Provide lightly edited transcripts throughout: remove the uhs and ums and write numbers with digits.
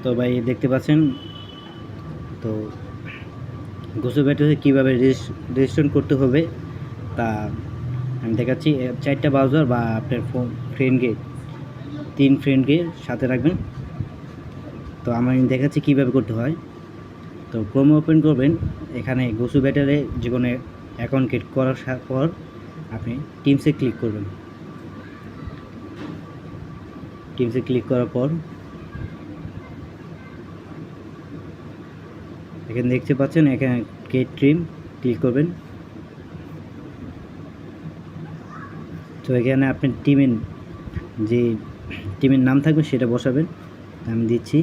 তো ভাই দেখতে পাচ্ছেন, তো গোসল ব্যাটারি কীভাবে রেজিস্ট্রেশন করতে হবে তা আমি দেখাচ্ছি। 4টা ব্রাউজার বা আপনার ফ্রেন্ডকে 3 ফ্রেন্ডকে সাথে রাখবেন। তো আমি দেখাচ্ছি কীভাবে করতে হয়। তো ক্রোম ওপেন করবেন, এখানে গোসল ব্যাটারে যে কোনো অ্যাকাউন্ট ক্রিয়েট করার পর আপনি টিমসে ক্লিক করবেন। টিমসে ক্লিক করার পর এখানে দেখতে পাচ্ছেন, এখানে ক্রিয়েট টিম ক্লিক করবেন। তো এখানে আপনি যে টিমের নাম থাকবে সেটা বসাবেন। আমি দিচ্ছি।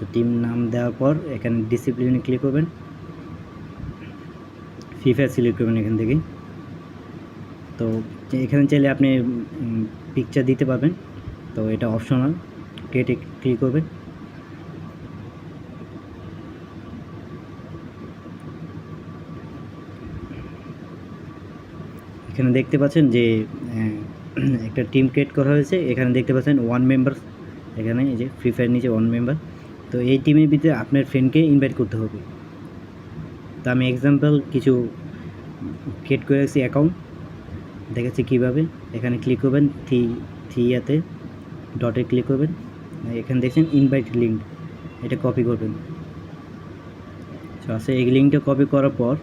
তো টিম নাম দেওয়ার পর এখানে ডিসিপ্লিনে ক্লিক করবেন, ফ্রি ফায়ার সিলেক্ট করবেন এখান থেকে। তো এখানে চাইলে আপনি পিকচার দিতে পারবেন, তো এটা অপশনাল। ক্রিয়েটে ক্লিক করবেন। এখানে দেখতে পাচ্ছেন যে একটা টিম ক্রিয়েট করা হয়েছে। এখানে দেখতে পাচ্ছেন 1 মেম্বার, এখানে এই যে ফ্রি ফায়ার নিচে 1 মেম্বার। তো এই টিমের ভিতরে আপনার ফ্রেন্ডকে ইনভাইট করতে হবে। তো আমি এক্সাম্পল কিছু ক্রিয়েট করে রাখছি অ্যাকাউন্ট, দেখাচ্ছি কীভাবে। এখানে ক্লিক করবেন, থ্রিয়াতে ডটে ক্লিক করবেন। এখানে দেখছেন ইনভাইট লিঙ্ক, এটা কপি করবেন। তো আছে, এই লিঙ্কটা কপি করার পর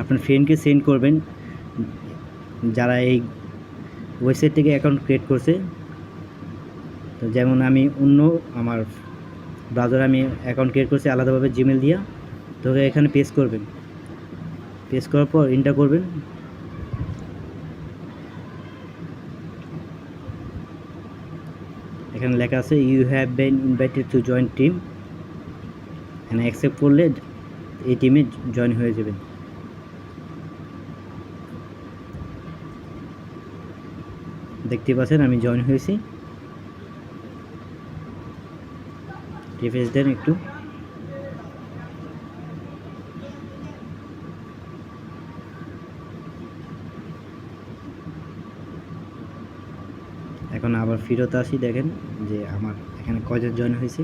আপনার ফ্রেন্ডকে সেন্ড করবেন যারা এই ওয়েবসাইট থেকে অ্যাকাউন্ট ক্রিয়েট করছে। তো যেমন আমি আমার ব্রাউজারে আমি অ্যাকাউন্ট ক্রিয়েট করছি আলাদাভাবে জিমেল দিয়া। তো এখানে পেস্ট করবেন, পেস্ট করার পর এন্টার করবেন। এখানে লেখা আছে you have been invited to join team. এখানে অ্যাকসেপ্ট করলে এই টিমে জয়েন হয়ে যাবেন। দেখতে পাচ্ছেন আমি জয়েন হয়েছি। রিফ্রেশ দেন একটু। এখন আবার ফিরত আসি, দেখেন যে আমার এখানে কয়জন জয়েন হয়েছে।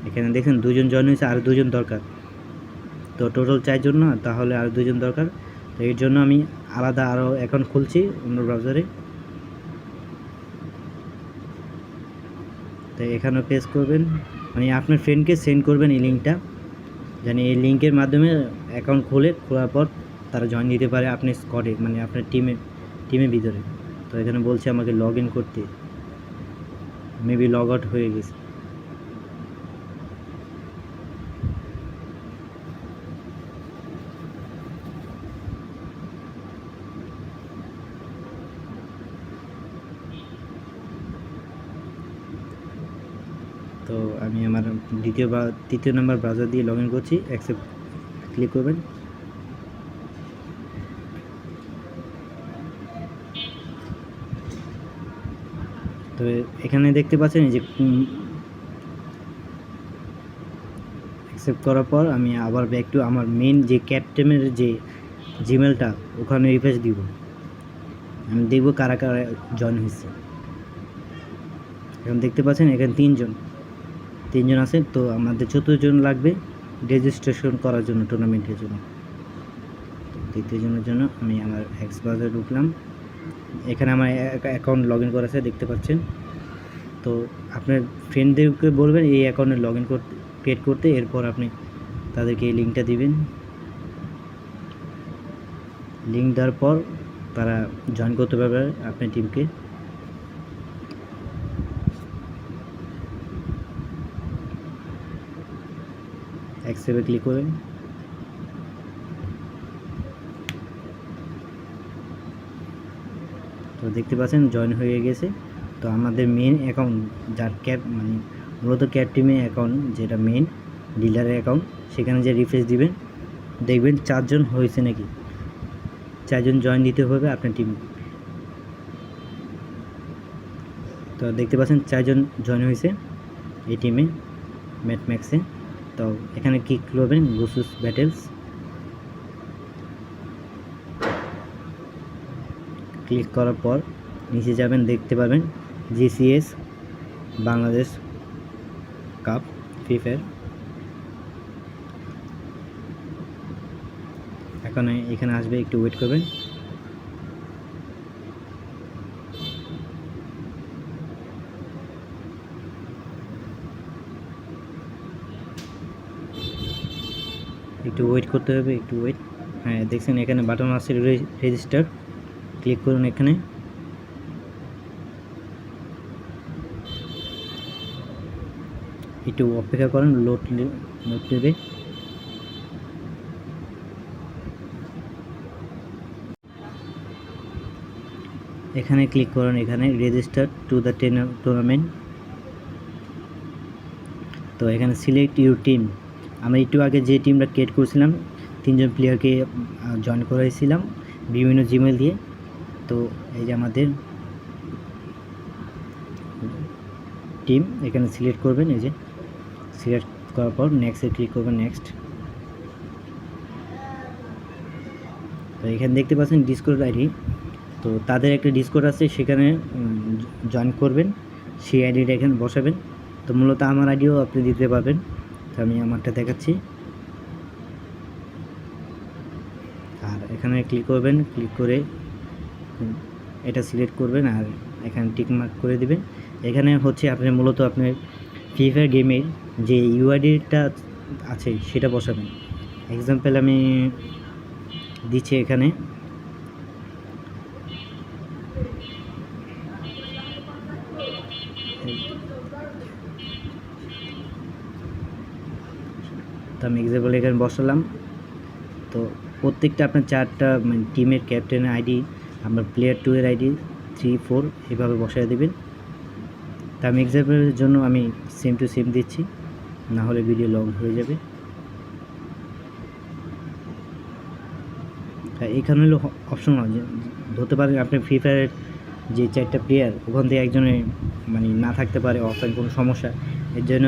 এখানে দেখেন 2 জন জয়েন হয়েছে, আর 2 জন দরকার। তো টোটাল 4 জন না, তাহলে আর 2 জন দরকার। তো এর জন্য আমি আলাদা আরও অ্যাকাউন্ট খুলছি অন্য ব্রাউজারে। তো এখানে পেস্ট করবেন, মানে আপনার ফ্রেন্ডকে সেন্ড করবেন এই লিঙ্কটা, জানি এই লিঙ্কের মাধ্যমে অ্যাকাউন্ট খোলার পর তারা জয়েন দিতে পারে আপনি স্কোয়াডে, মানে আপনার টিমের ভিতরে। তো এখানে বলছে আমাকে লগ ইন করতে, মেবি লগ আউট হয়ে গেছে। তো আমি আমার তৃতীয় নাম্বার ব্রাউজার দিয়ে লগ ইন করছি। অ্যাকসেপ্ট ক্লিক করবেন। তো এখানে দেখতে পাচ্ছেন যে অ্যাকসেপ্ট করার পর আমি আবার ব্যাক টু আমার মেন যে ক্যাপ্টেনের যে জিমেলটা, ওখানে রিফ্রেশ দিব। আমি দেখব কারা কারা জয়েন হয়েছে। এখন দেখতে পাচ্ছেন এখানে 3 জন আছে। তো আমাদের 14 জন লাগবে রেজিস্ট্রেশন করার জন্য টুর্নামেন্টের জন্য। দ্বিতীয় জনের জন্য আমি আমার এক্স ব্রাউজারে ঢুকলাম। এখানে আমার অ্যাকাউন্ট লগ ইন করা আছে, দেখতে পাচ্ছেন। তো আপনার ফ্রেন্ডদেরকে বলবেন এই অ্যাকাউন্টে লগ ইন ক্রিয়েট করতে। এরপর আপনি তাদেরকে এই লিঙ্কটা দিবেন। লিঙ্ক দেওয়ার পর তারা জয়েন করতে পারবে আপনার টিমকে। অ্যাকসেপ্টে ক্লিক করবেন। তো দেখতে পাচ্ছেন জয়েন হয়ে গেছে। তো আমাদের মেন অ্যাকাউন্ট যার মানে মূলত ক্যাপ টিমের অ্যাকাউন্ট, যেটা মেন ডিলারের অ্যাকাউন্ট, সেখানে যে রিফ্রেশ দিবেন, দেখবেন 4 জন হয়েছে নাকি। 4 জন জয়েন দিতে হবে আপনার টিমে। তো দেখতে পাচ্ছেন 4 জন জয়েন হয়েছে এই টিমে ম্যাট ম্যাক্সে। তো এখানে ক্লিক করবেন গুসুস ব্যাটেলস, ক্লিক করার পর নিচে যাবেন, দেখতে পাবেন GCS Bangladesh cup free fire. এখন এখানে আসবে, একটু ওয়েট করবেন। একটু ওয়েট করতে হবে, একটু ওয়েট। হ্যাঁ দেখছেন এখানে বাটন আছে রেজিস্টার, ক্লিক করুন এখানে। একটু অপেক্ষা করেন, লোড নেবে। এখানে ক্লিক করুন, এখানে রেজিস্টার টু দ্য টুর্নামেন্ট। তো এখানে সিলেক্ট ইউর টিম। আমরা একটু আগে যে টিমটা ক্রিয়েট করেছিলাম 3 জন প্লেয়ারকে জয়েন করাইছিলাম বিভিন্ন জিমেল দিয়ে। তো এই যে আমাদের টিম, এখানে সিলেক্ট করবেন। এই যে সিলেক্ট করার পর নেক্সটে ক্লিক করবেন, নেক্সট। তো এখানে দেখতে পাচ্ছেন ডিসকর্ড আইডি। তো তাদের একটা ডিসকর্ড আছে, সেখানে জয়েন করবেন, সেই আইডিটা এখানে বসাবেন। তো মূলত আমার আইডিও আপনি দিতে পারবেন। তো আমি আমারটা দেখাচ্ছি। আর এখানে ক্লিক করবেন, ক্লিক করে এটা সিলেক্ট করবেন আর এখানে টিক মার্ক করে দিবেন। এখানে হচ্ছে আপনি মূলত আপনার ফ্রি ফায়ার গেমের যে ইউআইডিটা আছে সেটা বসাবেন। এক্সাম্পল আমি দিচ্ছি এখানে, তো আমি এক্সাম্পল এখানে বসালাম। তো প্রত্যেকটা আপনার 4টা মানে টিমের ক্যাপ্টেনের আইডি, আপনার প্লেয়ার 2 এর আইডি 3, 4 এভাবে বসায় দেবেন। তা আমি এক্সাম্পলের জন্য আমি সেম টু সেম দিচ্ছি, না হলে ভিডিও লং হয়ে যাবে। এখানে হলো অপশন ধরতে পারেন আপনি ফ্রি ফায়ারের যে 4টা প্লেয়ার, ওখান থেকে একজনে মানে না থাকতে পারে, অফলাইন কোনো সমস্যা, এর জন্য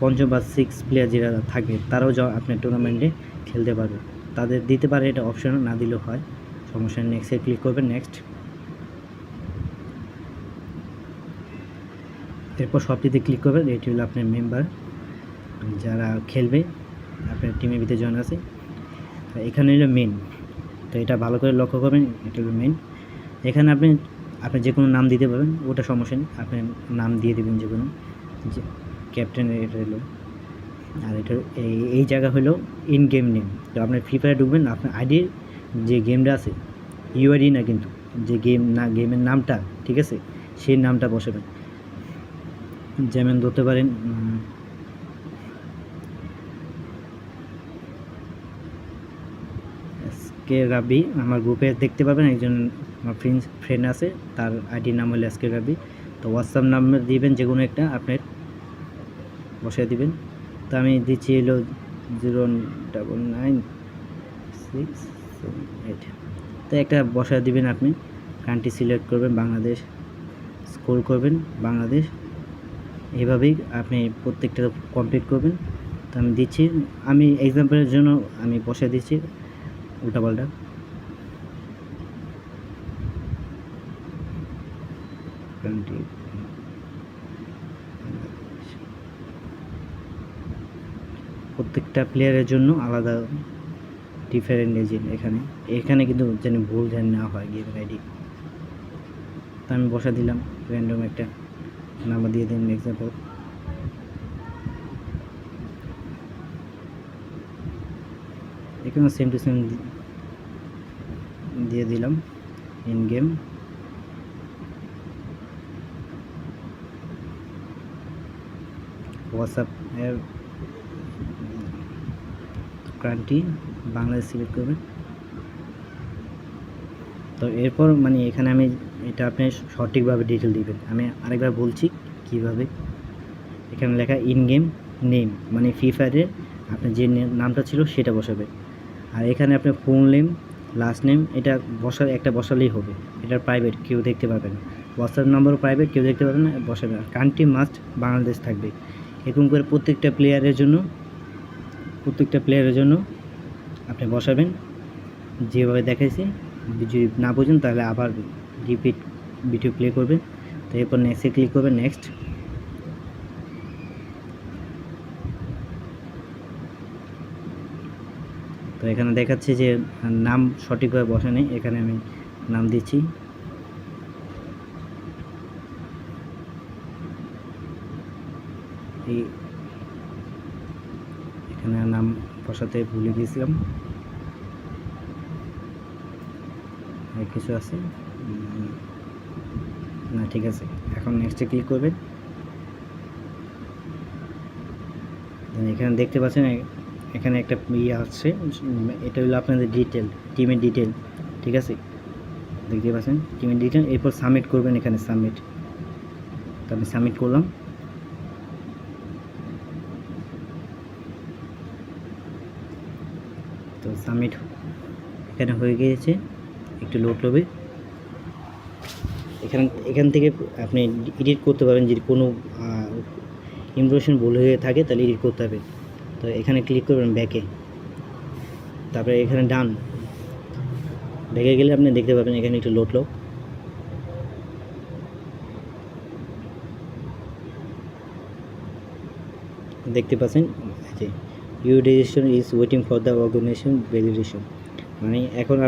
5 বা 6 প্লেয়ার যারা থাকবে তারাও আপনার টুর্নামেন্টে খেলতে পারবে, তাদের দিতে পারে। এটা অপশন না দিলেও হয়, সমস্যা। নেক্সটে ক্লিক করবেন, নেক্সট। এরপর সবটিতে ক্লিক করবেন। এটি হলো আপনার মেম্বার যারা খেলবে, আপনার টিমের ভিতরে জয়েন আছে। এখানে হলো মেন। তো এটা ভালো করে লক্ষ্য করবেন, এটা হলো মেন। এখানে আপনি যে কোনো নাম দিতে পারবেন, ওটা সমস্যা নেই, আপনি নাম দিয়ে দেবেন যে কোনো, যে ক্যাপ্টেনের এটা হলো। আর এটা এই জায়গা হলো ইন গেম নেম। তো আপনার ফ্রি ফায়ার ঢুকবেন, আপনার আইডির যে গেমটা আছে, ইউআইডি না কিন্তু, যে গেমের নামটা, ঠিক আছে, সেই নামটা বসাবেন। যেমন ধরতে পারেন এসকে রাবি। আমার গ্রুপে দেখতে পাবেন একজন আমার ফ্রেন্ড আছে, তার আইডির নাম হলো এসকে রাবি। তো হোয়াটসঅ্যাপ নাম্বার দিবেন, যে কোনো একটা আপনার বসায় দিবেন। তো আমি দিচ্ছি হলো 0996778। তো একটা বসায় দিবেন আপনি। কান্ট্রি সিলেক্ট করবেন বাংলাদেশ, স্ক্রল করবেন বাংলাদেশ, এইভাবেই আপনি প্রত্যেকটা কমপ্লিট করবেন। তো আমি দিচ্ছি, আমি এক্সাম্পলের জন্য আমি বসায় দিচ্ছি উল্টাপাল্টা। কান্ট্রি প্রত্যেকটা প্লেয়ারের জন্য আলাদা ডিফারেন্ট এজেন্ট। এখানে কিন্তু যেন ভুল যেন না হয় গেমের আইডি। তো আমি বসা দিলাম, র্যান্ডম একটা নাম্বার দিয়ে দিন, এক্সাম্পল। এখানে সেম টু সেম দিয়ে দিলাম ইন গেম। হোয়াটসঅ্যাপ এর কান্ট্রি বাংলাদেশ সিলেক্ট করবেন। তো এরপর মানে এখানে আমি এটা আপনি সঠিকভাবে ডিটেল দিবেন। আমি আরেকবার বলছি কিভাবে। এখানে লেখা ইন গেম নেম, মানে ফ্রি ফায়ারের আপনার যে নামটা ছিল সেটা বসাবে। আর এখানে আপনার ফুল নেম, লাস্ট নেম, এটা একটা বসালেই হবে। এটা প্রাইভেট, কেউ দেখতে পাবে না। হোয়াটসঅ্যাপ নাম্বারও প্রাইভেট, কেউ দেখতে পারবে না, বসাবে না। কান্ট্রি মাস্ট বাংলাদেশ থাকবে। এরকম করে প্রত্যেকটা প্লেয়ারের জন্য আপনি বসাবেন যেভাবে দেখাইছি। যদি না বোঝেন তাহলে আবার রিপিট ভিডিও প্লে করবেন। তো এরপর নেক্সটে ক্লিক করবেন, নেক্সট। তো এখানে দেখাচ্ছে যে নাম সঠিকভাবে বসা নেই, এখানে আমি নাম দিচ্ছি। এখানে নাম বসাতে ভুলে গিয়েছিলাম, আর কিছু আছে না, ঠিক আছে। এখন নেক্সটে ক্লিক করবেন। এখানে দেখতে পাচ্ছেন এখানে একটা ইয়ে আছে, এটা হলো আপনাদের ডিটেল, টিমের ডিটেল, ঠিক আছে, দেখতে পাচ্ছেন টিমের ডিটেল। এরপর সাবমিট করবেন, এখানে সাবমিট। তো আমি সাবমিট করলাম। তো সাবমিট এখানে হয়ে গিয়েছে, একটু লোড হবে। এখান থেকে আপনি এডিট করতে পারবেন, যদি কোনো ইমপ্রেশন ভুল হয়ে থাকে তাহলে এডিট করতে হবে। তো এখানে ক্লিক করবেন ব্যাকে, তারপরে এখানে ডান। ব্যাকে গেলে আপনি দেখতে পাবেন এখানে একটু লোড লোক, দেখতে পাচ্ছেন যে you registration is waiting for the organization validation. মানে এখন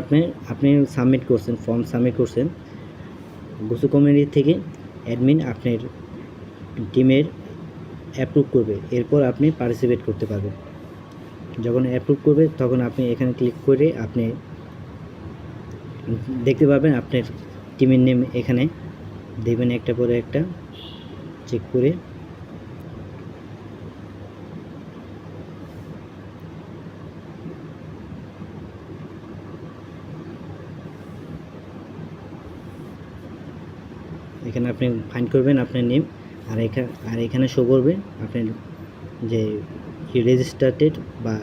আপনি সাবমিট করছেন, ফর্ম সাবমিট করছেন গোসু কমিউনিটি থেকে, অ্যাডমিন আপনার টিমের অ্যাপ্রুভ করবে, এরপর আপনি পার্টিসিপেট করতে পারবেন। যখন অ্যাপ্রুভ করবে তখন আপনি এখানে ক্লিক করে আপনি দেখতে পাবেন আপনার টিমের নেম এখানে দেবেন, একটা পরে একটা চেক করে। এখানে আপনি ফাইন্ড করবেন আপনার নেম, আর এখানে শো করবে আপনার যে রেজিস্টার্টেড বা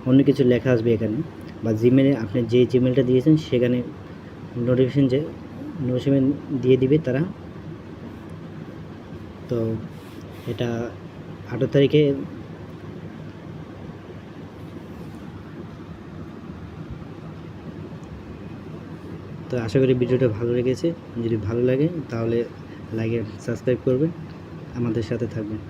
অন্য কিছু লেখা আসবে এখানে, বা জিমেলে আপনি যে জিমেলটা দিয়েছেন সেখানে নোটিফিকেশন দিয়ে দিবে তারা। তো এটা 18 তারিখে। তো আশা করি ভিডিওটা ভালো লেগেছে। যদি ভালো লাগে তাহলে লাইক সাবস্ক্রাইব করবেন, আমাদের সাথে থাকবেন।